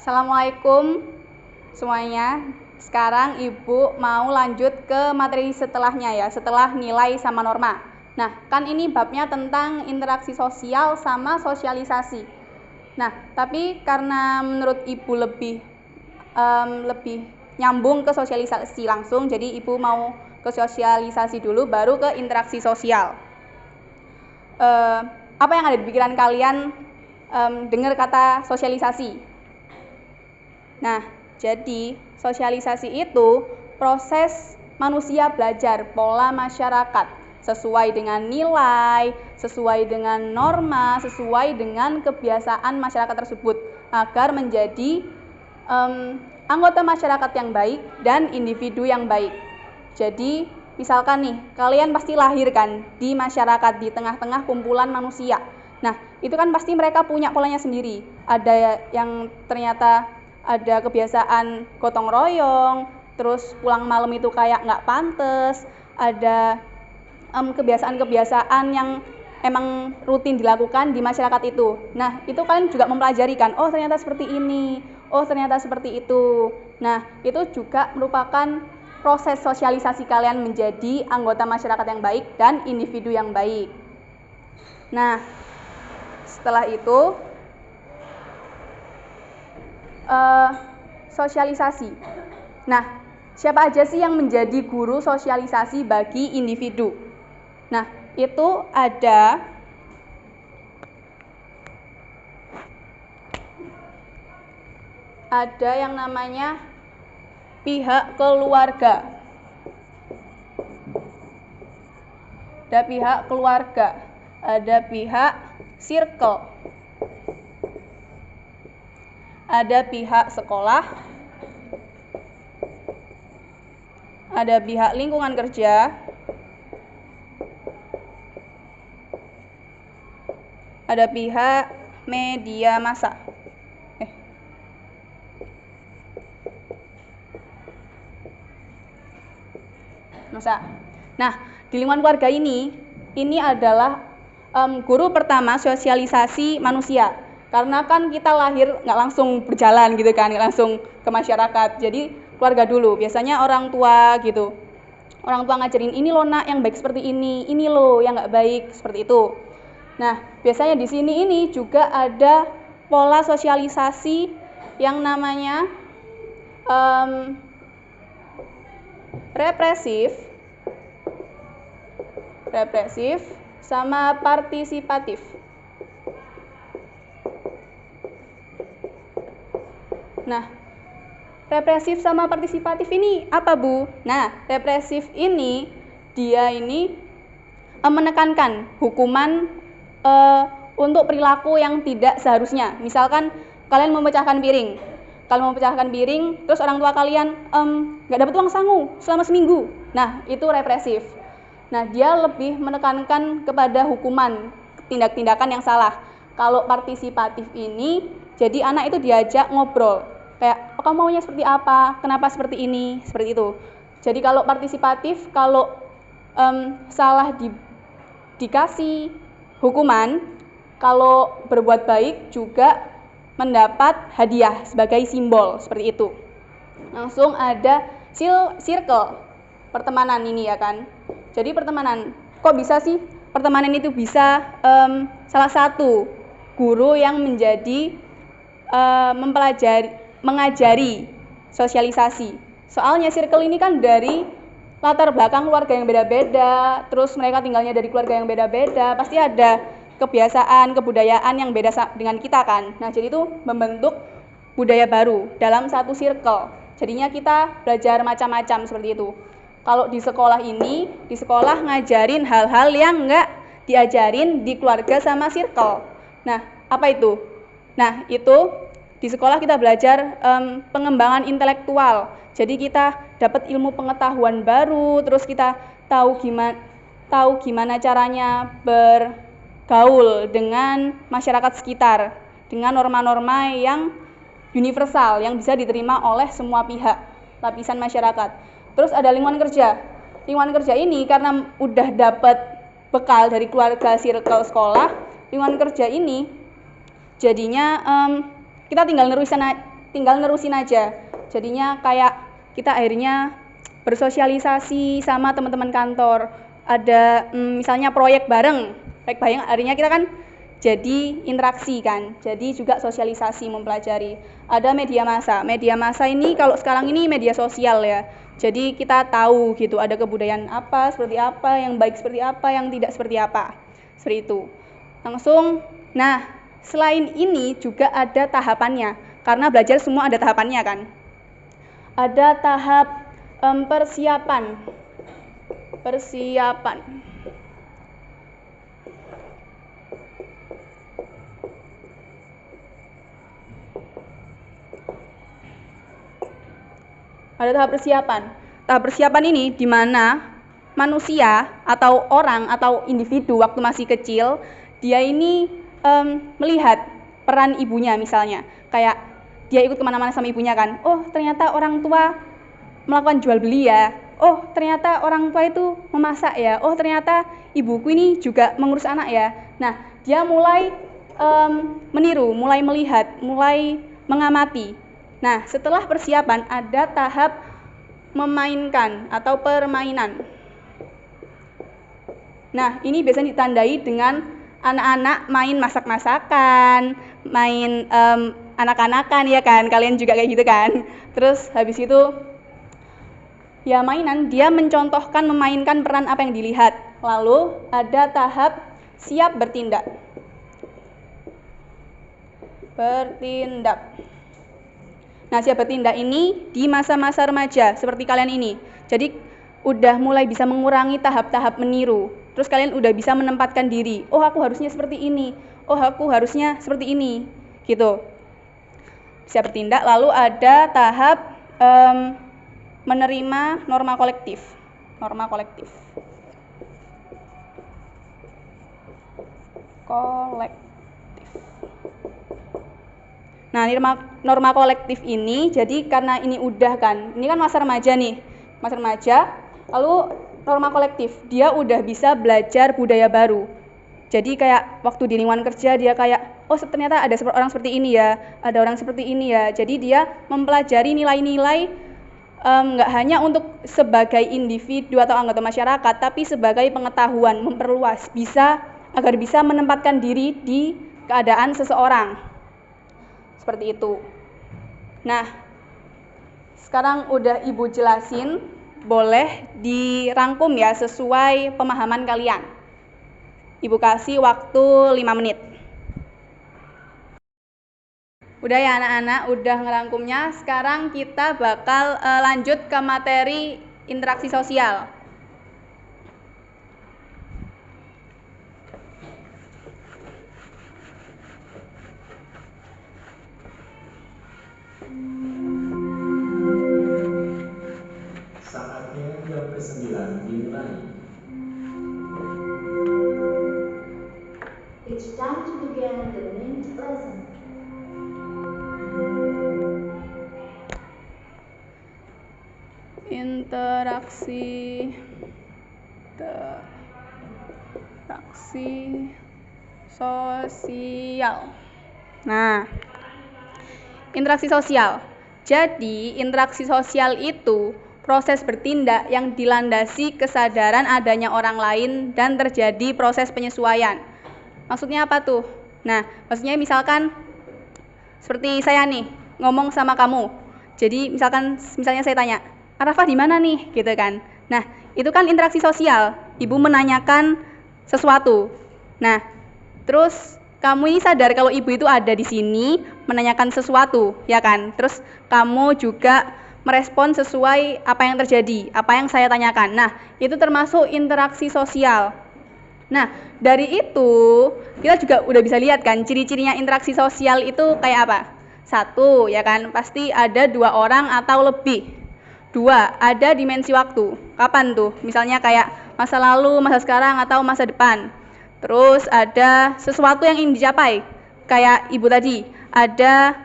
Assalamualaikum semuanya. Sekarang Ibu mau lanjut ke materi setelahnya ya, setelah nilai sama norma. Nah, kan ini babnya tentang interaksi sosial sama sosialisasi. Nah, tapi karena menurut Ibu lebih nyambung ke sosialisasi langsung, jadi Ibu mau ke sosialisasi dulu, baru ke interaksi sosial. Apa yang ada di pikiran kalian dengar kata sosialisasi? Nah, jadi sosialisasi itu proses manusia belajar pola masyarakat sesuai dengan nilai, sesuai dengan norma, sesuai dengan kebiasaan masyarakat tersebut agar menjadi anggota masyarakat yang baik dan individu yang baik. Jadi, misalkan nih, kalian pasti lahir kan di masyarakat, di tengah-tengah kumpulan manusia. Nah, itu kan pasti mereka punya polanya sendiri. Ada yang ternyata ada kebiasaan gotong royong, terus pulang malam itu kayak nggak pantes, ada kebiasaan-kebiasaan yang emang rutin dilakukan di masyarakat itu. Nah, itu kalian juga mempelajari kan, oh ternyata seperti ini, oh ternyata seperti itu. Nah, itu juga merupakan proses sosialisasi kalian menjadi anggota masyarakat yang baik dan individu yang baik. Nah, setelah itu sosialisasi. Nah, siapa aja sih yang menjadi guru sosialisasi bagi individu? Nah, itu ada yang namanya pihak keluarga. Ada pihak keluarga, ada pihak circle, ada pihak sekolah, ada pihak lingkungan kerja, ada pihak media massa. Nah, di lingkungan keluarga ini adalah guru pertama sosialisasi manusia. Karena kan kita lahir nggak langsung berjalan gitu kan, nggak langsung ke masyarakat. Jadi keluarga dulu, biasanya orang tua gitu. Orang tua ngajarin, ini loh nak yang baik seperti ini loh yang nggak baik seperti itu. Nah, biasanya di sini ini juga ada pola sosialisasi yang namanya represif sama partisipatif. Nah, represif sama partisipatif ini apa, Bu? Nah, represif ini dia ini menekankan hukuman untuk perilaku yang tidak seharusnya. Misalkan kalian memecahkan piring. Kalau memecahkan piring, terus orang tua kalian nggak dapat uang sangu selama seminggu. Nah, itu represif. Nah, dia lebih menekankan kepada hukuman, tindak-tindakan yang salah. Kalau partisipatif ini, jadi anak itu diajak ngobrol. Kayak, oh, kamu maunya seperti apa? Kenapa seperti ini? Seperti itu. Jadi kalau partisipatif, kalau salah dikasih hukuman, kalau berbuat baik juga mendapat hadiah sebagai simbol, seperti itu. Langsung ada circle, pertemanan ini ya kan. Jadi pertemanan, kok bisa sih pertemanan itu bisa salah satu guru yang menjadi mengajari sosialisasi. Soalnya circle ini kan dari latar belakang keluarga yang beda-beda, terus mereka tinggalnya dari keluarga yang beda-beda, pasti ada kebiasaan, kebudayaan yang beda dengan kita kan. Nah, jadi itu membentuk budaya baru dalam satu circle. Jadinya kita belajar macam-macam seperti itu. Kalau di sekolah ini, di sekolah ngajarin hal-hal yang enggak diajarin di keluarga sama circle. Nah, apa itu? Nah, itu di sekolah kita belajar pengembangan intelektual. Jadi kita dapat ilmu pengetahuan baru, terus kita tahu gimana caranya bergaul dengan masyarakat sekitar, dengan norma-norma yang universal, yang bisa diterima oleh semua pihak, lapisan masyarakat. Terus ada lingkungan kerja. Lingkungan kerja ini karena udah dapat bekal dari keluarga, circle, sekolah, lingkungan kerja ini jadinya kita tinggal tinggal nerusin aja. Jadinya kayak kita akhirnya bersosialisasi sama teman-teman kantor. Ada misalnya proyek bareng akhirnya kita kan jadi interaksi kan, jadi juga sosialisasi mempelajari. Ada media massa ini kalau sekarang ini media sosial ya, jadi kita tahu gitu ada kebudayaan apa, seperti apa, yang baik seperti apa, yang tidak seperti apa, seperti itu langsung. Nah selain ini juga ada tahapannya, karena belajar semua ada tahapannya kan. Ada tahap persiapan. Ada tahap persiapan. Tahap persiapan ini di mana manusia atau orang atau individu waktu masih kecil, dia ini melihat peran ibunya misalnya. Kayak dia ikut kemana-mana sama ibunya kan. Oh ternyata orang tua melakukan jual beli ya. Oh ternyata orang tua itu memasak ya. Oh ternyata ibuku ini juga mengurus anak ya. Nah dia mulai meniru, mulai melihat, mulai mengamati. Nah setelah persiapan ada tahap memainkan atau permainan. Nah ini biasanya ditandai dengan anak-anak main masak-masakan, main anak-anakan ya kan, kalian juga kayak gitu kan. Terus habis itu ya mainan, dia mencontohkan memainkan peran apa yang dilihat. Lalu ada tahap siap bertindak. Nah siap bertindak ini di masa-masa remaja seperti kalian ini. Jadi udah mulai bisa mengurangi tahap-tahap meniru. Terus kalian udah bisa menempatkan diri. Oh aku harusnya seperti ini. Oh aku harusnya seperti ini. Gitu. Siap bertindak. Lalu ada tahap menerima norma kolektif. Nah, norma kolektif ini jadi karena ini udah kan. Ini kan masa remaja nih. Masa remaja, lalu norma kolektif, dia udah bisa belajar budaya baru. Jadi kayak waktu di lingkungan kerja dia kayak oh ternyata ada orang seperti ini ya, ada orang seperti ini ya. Jadi dia mempelajari nilai-nilai nggak hanya untuk sebagai individu atau anggota masyarakat, tapi sebagai pengetahuan, memperluas, agar bisa menempatkan diri di keadaan seseorang. Seperti itu. Nah, sekarang udah Ibu jelasin, boleh dirangkum ya sesuai pemahaman kalian. Ibu kasih waktu 5 menit. Udah ya anak-anak, udah ngerangkumnya. Sekarang kita bakal lanjut ke materi interaksi sosial. Saatnya jam ke-9 dimulai. It's time to begin the main lesson. Interaksi sosial. Nah, interaksi sosial. Jadi, interaksi sosial itu proses bertindak yang dilandasi kesadaran adanya orang lain dan terjadi proses penyesuaian. Maksudnya apa tuh? Nah, maksudnya misalkan seperti saya nih, ngomong sama kamu. Jadi, misalnya saya tanya, Arafah di mana nih? Gitu kan. Nah, itu kan interaksi sosial. Ibu menanyakan sesuatu. Nah, terus kamu ini sadar kalau ibu itu ada di sini menanyakan sesuatu, ya kan? Terus kamu juga merespon sesuai apa yang terjadi, apa yang saya tanyakan. Nah, itu termasuk interaksi sosial. Nah, dari itu kita juga udah bisa lihat kan ciri-cirinya interaksi sosial itu kayak apa? 1, ya kan? Pasti ada 2 orang atau lebih. 2, ada dimensi waktu. Kapan tuh? Misalnya kayak masa lalu, masa sekarang, atau masa depan. Terus ada sesuatu yang ingin dicapai. Kayak ibu tadi, ada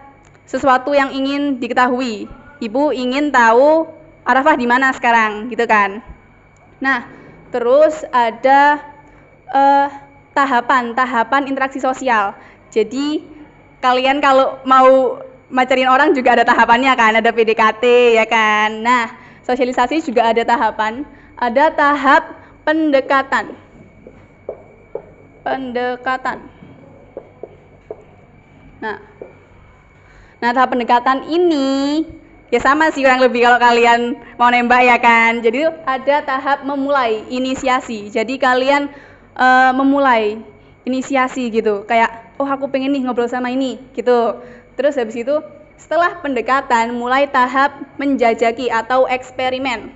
sesuatu yang ingin diketahui. Ibu ingin tahu Arafah di mana sekarang, gitu kan. Nah, terus ada tahapan interaksi sosial. Jadi kalian kalau mau macarin orang juga ada tahapannya kan, ada PDKT ya kan. Nah, sosialisasi juga ada tahapan, ada tahap pendekatan. Nah, tahap pendekatan ini ya sama sih kurang lebih kalau kalian mau nembak ya kan. Jadi ada tahap memulai, inisiasi. Jadi kalian memulai inisiasi gitu. Kayak, oh aku pengen nih ngobrol sama ini gitu. Terus habis itu setelah pendekatan mulai tahap menjajaki atau eksperimen.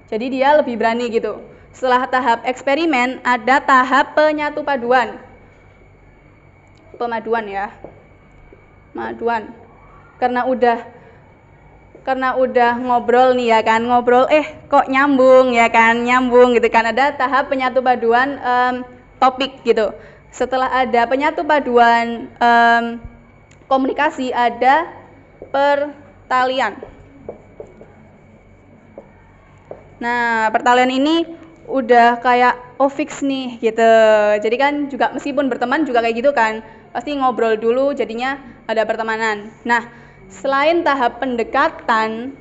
Jadi dia lebih berani gitu. Setelah tahap eksperimen ada tahap pemaduan ya. Karena udah ngobrol nih ya kan, kok nyambung ya kan, gitu kan. Ada tahap penyatu paduan topik gitu. Setelah ada penyatu paduan komunikasi ada pertalian. Nah, pertalian ini udah kayak fix nih gitu. Jadi kan juga meskipun berteman juga kayak gitu kan, pasti ngobrol dulu jadinya ada pertemanan. Nah, selain tahap pendekatan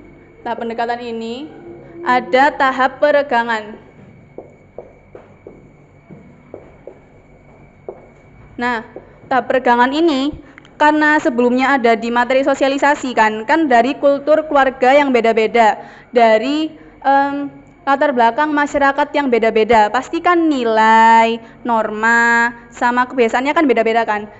ini ada tahap peregangan. Nah, tahap peregangan ini karena sebelumnya ada di materi sosialisasi kan dari kultur keluarga yang beda-beda, dari latar belakang masyarakat yang beda-beda, pasti kan nilai, norma, sama kebiasaannya kan beda-beda kan.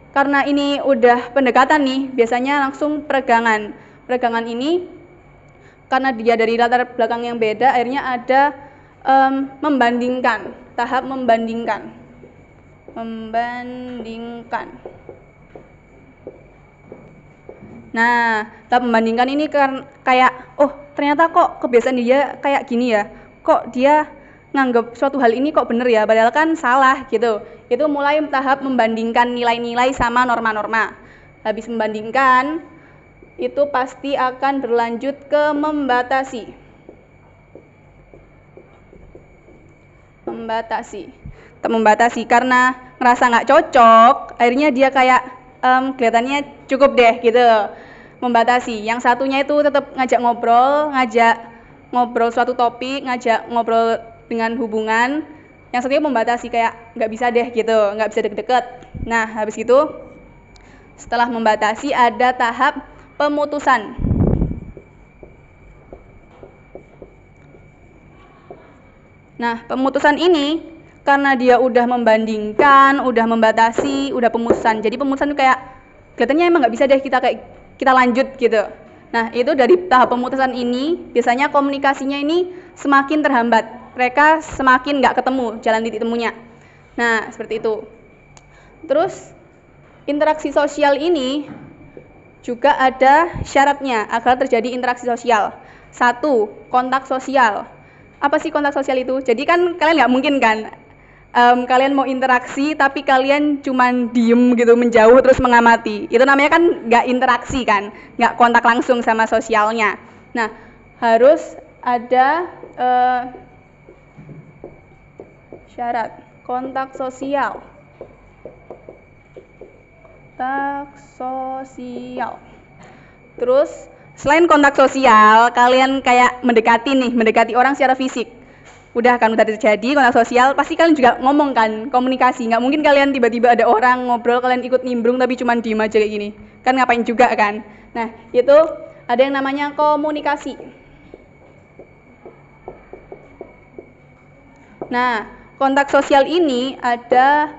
Karena ini udah pendekatan nih, biasanya langsung peregangan. Peregangan ini karena dia dari latar belakang yang beda, akhirnya ada tahap membandingkan. Nah, tahap membandingkan ini kan kayak, ternyata kok kebiasaan dia kayak gini ya, kok dia nganggap suatu hal ini kok bener ya, padahal kan salah gitu. Itu mulai tahap membandingkan nilai-nilai sama norma-norma. Habis membandingkan, itu pasti akan berlanjut ke membatasi. Membatasi karena ngerasa nggak cocok, akhirnya dia kayak kelihatannya cukup deh gitu. Membatasi. Yang satunya itu tetap ngajak ngobrol suatu topik, ngajak ngobrol dengan hubungan. Yang satunya membatasi kayak nggak bisa deh gitu, nggak bisa deket-deket. Nah, habis itu setelah membatasi ada tahap pemutusan. Nah, pemutusan ini karena dia udah membandingkan, udah membatasi, udah pemutusan. Jadi pemutusan itu kayak kelihatannya emang nggak bisa deh kita lanjut gitu. Nah, itu dari tahap pemutusan ini biasanya komunikasinya ini semakin terhambat. Mereka semakin nggak ketemu jalan titik temunya. Nah, seperti itu. Terus interaksi sosial ini juga ada syaratnya agar terjadi interaksi sosial. 1. Kontak sosial. Apa sih kontak sosial itu? Jadi kan kalian nggak mungkin kan kalian mau interaksi tapi kalian cuman diem gitu, menjauh terus mengamati. Itu namanya kan nggak interaksi kan, nggak kontak langsung sama sosialnya. Nah, harus ada syarat kontak sosial. Terus selain kontak sosial, kalian kayak mendekati orang secara fisik. Udah terjadi kontak sosial, pasti kalian juga ngomong kan, komunikasi. Nggak mungkin kalian tiba-tiba ada orang ngobrol, kalian ikut nimbrung tapi cuma diem aja kayak gini. Kan ngapain juga kan. Nah, itu ada yang namanya komunikasi. Nah, kontak sosial ini ada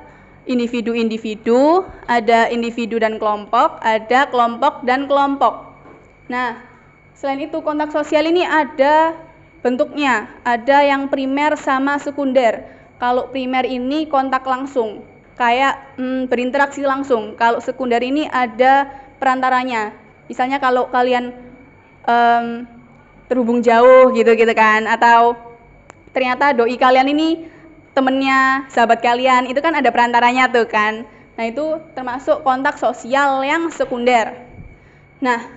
individu-individu, ada individu dan kelompok, ada kelompok dan kelompok. Nah, selain itu kontak sosial ini ada bentuknya, ada yang primer sama sekunder. Kalau primer ini kontak langsung, kayak berinteraksi langsung. Kalau sekunder ini ada perantaranya. Misalnya kalau kalian terhubung jauh gitu kan, atau ternyata doi kalian ini temennya sahabat kalian, itu kan ada perantaranya tuh kan. Nah, itu termasuk kontak sosial yang sekunder. Nah,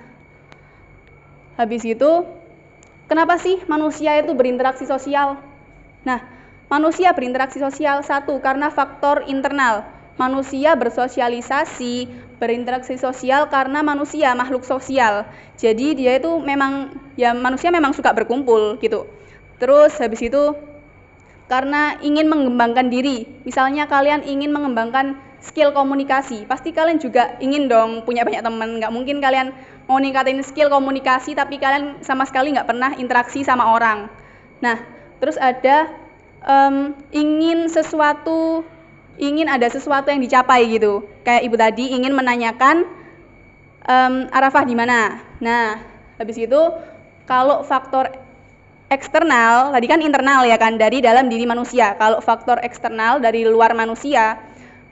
habis itu kenapa sih manusia itu berinteraksi sosial? Nah, manusia berinteraksi sosial. Satu, karena faktor internal. Manusia bersosialisasi, berinteraksi sosial karena manusia makhluk sosial. Jadi dia itu memang, ya manusia memang suka berkumpul gitu. Terus habis itu karena ingin mengembangkan diri. Misalnya kalian ingin mengembangkan skill komunikasi, pasti kalian juga ingin dong punya banyak teman. Nggak mungkin kalian mau ningkatin skill komunikasi tapi kalian sama sekali nggak pernah interaksi sama orang. Nah, terus ada ingin ada sesuatu yang dicapai gitu. Kayak ibu tadi ingin menanyakan Arafah di mana. Nah, habis itu kalau faktor eksternal, tadi kan internal ya kan, dari dalam diri manusia. Kalau faktor eksternal dari luar manusia,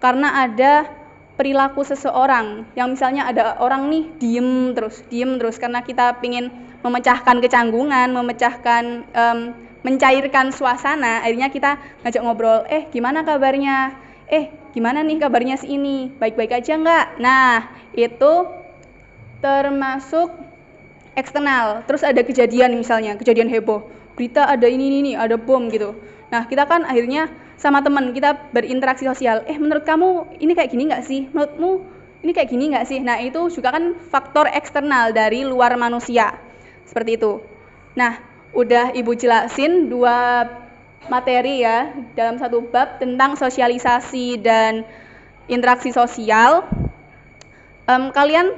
karena ada perilaku seseorang yang misalnya ada orang nih diem terus karena kita pingin memecahkan kecanggungan, mencairkan suasana, akhirnya kita ngajak ngobrol, gimana kabarnya? Gimana nih kabarnya si ini? Baik-baik aja nggak? Nah, itu termasuk eksternal. Terus ada kejadian, misalnya kejadian heboh, berita ada ini ada bom gitu. Nah, kita kan akhirnya sama teman kita berinteraksi sosial. Menurut kamu ini kayak gini nggak sih? Menurutmu ini kayak gini nggak sih? Nah, itu juga kan faktor eksternal dari luar manusia. Seperti itu. Nah, udah Ibu jelasin 2 materi ya dalam satu bab tentang sosialisasi dan interaksi sosial. Kalian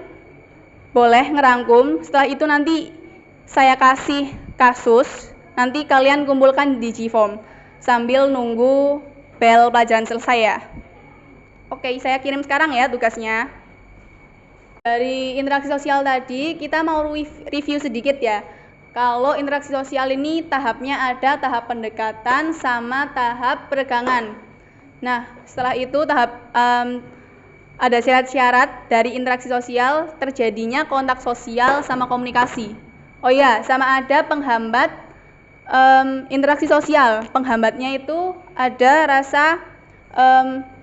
boleh ngerangkum, setelah itu nanti saya kasih kasus, nanti kalian kumpulkan di Gform sambil nunggu bel pelajaran selesai ya. Oke, saya kirim sekarang ya tugasnya. Dari interaksi sosial tadi kita mau review sedikit ya. Kalau interaksi sosial ini tahapnya ada tahap pendekatan sama tahap peregangan. Nah, setelah itu ada syarat-syarat dari interaksi sosial, terjadinya kontak sosial sama komunikasi. Oh iya, sama ada penghambat interaksi sosial. Penghambatnya itu ada rasa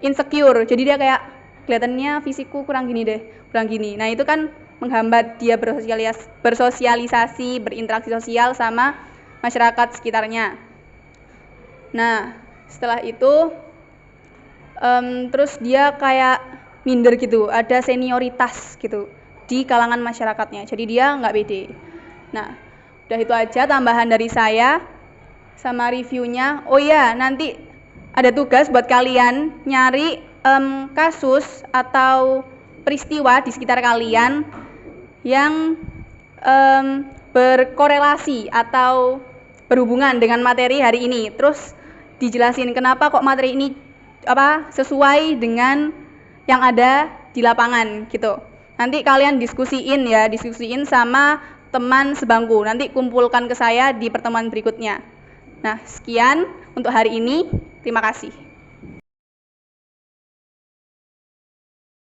insecure. Jadi dia kayak kelihatannya fisikku kurang gini. Nah, itu kan menghambat dia bersosialisasi, berinteraksi sosial sama masyarakat sekitarnya. Nah, setelah itu terus dia kayak minder gitu, ada senioritas gitu di kalangan masyarakatnya. Jadi dia nggak pede. Nah, udah itu aja tambahan dari saya sama reviewnya. Oh iya, nanti ada tugas buat kalian nyari kasus atau peristiwa di sekitar kalian yang berkorelasi atau berhubungan dengan materi hari ini. Terus dijelasin kenapa kok materi ini sesuai dengan yang ada di lapangan gitu. Nanti kalian diskusiin sama teman sebangku. Nanti kumpulkan ke saya di pertemuan berikutnya. Nah, sekian untuk hari ini. Terima kasih.